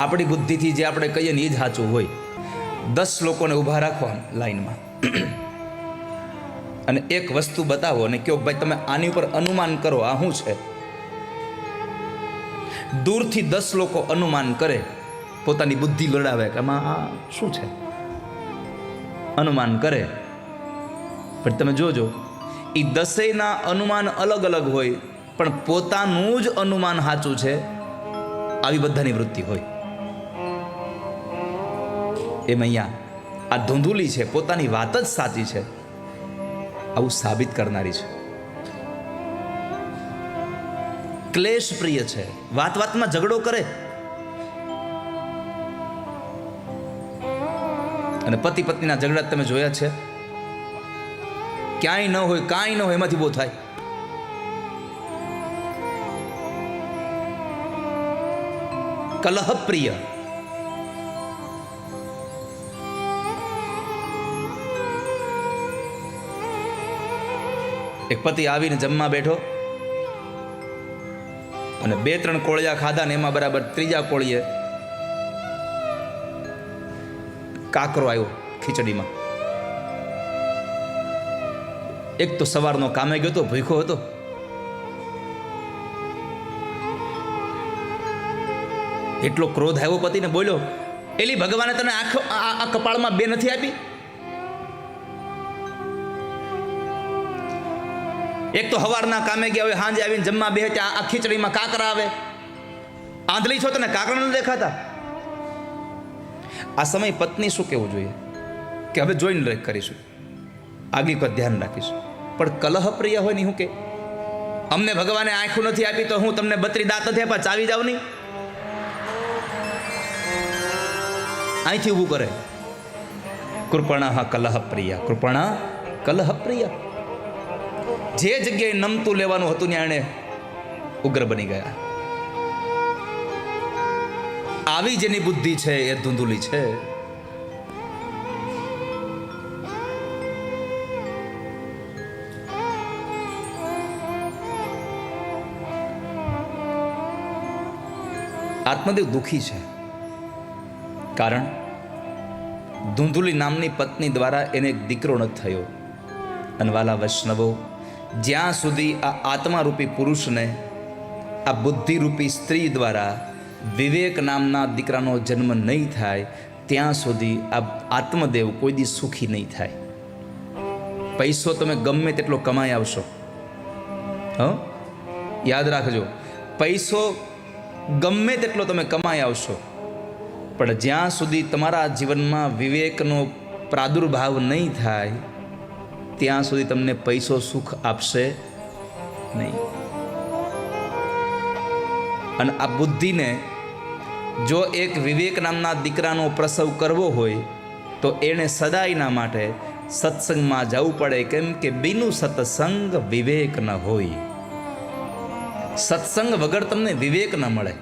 આપણી બુદ્ધિથી જે આપણે કહીએ ને એ જ સાચું હોય. 10 લોકોને ઊભા રાખો લાઈનમાં અને એક વસ્તુ બતાવો અને કહો ભાઈ તમે આની ઉપર અનુમાન કરો આ શું છે. દૂરથી 10 લોકો અનુમાન કરે, પોતાની બુદ્ધિ લડાવે કે આમાં આ શું છે, અનુમાન કરે. પણ તમે જોજો એ 10ના અનુમાન અલગ અલગ હોય, પણ પોતાનું જ અનુમાન સાચું છે આવી બધાની વૃત્તિ હોય. એમ અહીંયા આ ધૂંધુલી છે, પોતાની વાત જ સાચી છે આવું સાબિત કરનારી છે. ક્લેશ પ્રિય છે, વાત વાતમાં ઝઘડો કરે. અને પતિ પત્નીના ઝઘડા તમે જોયા છે, ક્યાંય ન હોય કાંઈ ન હોય એમાંથી બહુ થાય. કલહ પ્રિય, એક પતિ આવીને જમવા બેઠો અને 2-3 કોળિયા ખાધા ને એમાં બરાબર ત્રીજા કોળીએ કાકરો આવ્યો ખીચડીમાં. એક તો સવારનો કામે ગયો તો ભૂખ્યો હતો, એટલો ક્રોધ આવ્યો પતિને, બોલ્યો એલી ભગવાને તને આ કપાળમાં 2 નથી આપી? એક તો હવારના કામે ગયા હોય, સાંજે આવીને જમવા બે ત્યાં આ ખીચડીમાં કાકરા આવે. આંધળી છો તને કાકરા ન દેખાતા? આ સમય પત્ની શું કહેવું જોઈએ કે હવે જોઈને કરીશું, આગળ કોઈ ધ્યાન રાખીશું. પણ કલહ પ્રિય હોય ને શું કે અમને ભગવાને આંખું નથી આપી તો હું તમને 32 દાંત નથી આપ્યા, ચાવી જાવ નહીં? અહીંથી ઊભું કરે. કૃપણા કલહ પ્રિય, કૃપણા કલહ પ્રિય. જે જગ્યાએ નમતું લેવાનું હતું ત્યાં એણે ઉગ્ર બની ગયા. આવી જેની બુદ્ધિ છે એ ધૂંધુલી છે. આત્મદેવ દુઃખી છે, કારણ ધૂંધુલી નામની પત્ની દ્વારા એને એક દીકરો ન થયો. અને વાલા વૈષ્ણવો, જ્યાં સુધી આ આત્મારૂપી પુરુષને આ બુદ્ધિરૂપી સ્ત્રી દ્વારા વિવેક નામના દીકરાનો જન્મ નહીં થાય ત્યાં સુધી આ આત્મદેવ કોઈ દી સુખી નહીં થાય. પૈસો તમે ગમે તેટલો કમાઈ આવશો, યાદ રાખજો, પૈસો ગમે તેટલો તમે કમાઈ આવશો, પણ જ્યાં સુધી તમારા જીવનમાં વિવેકનો પ્રાદુર્ભાવ નહીં થાય ત્યાં સુધી તમને પૈસો સુખ આપશે નહીં. અને આ બુદ્ધિને જો એક વિવેક નામના દીકરાનો પ્રસવ કરવો હોય તો એણે સદાયના માટે સત્સંગમાં જવું પડે, કેમ કે બીનું સત્સંગ વિવેક ન હોય. સત્સંગ વગર તમને વિવેક ન મળે.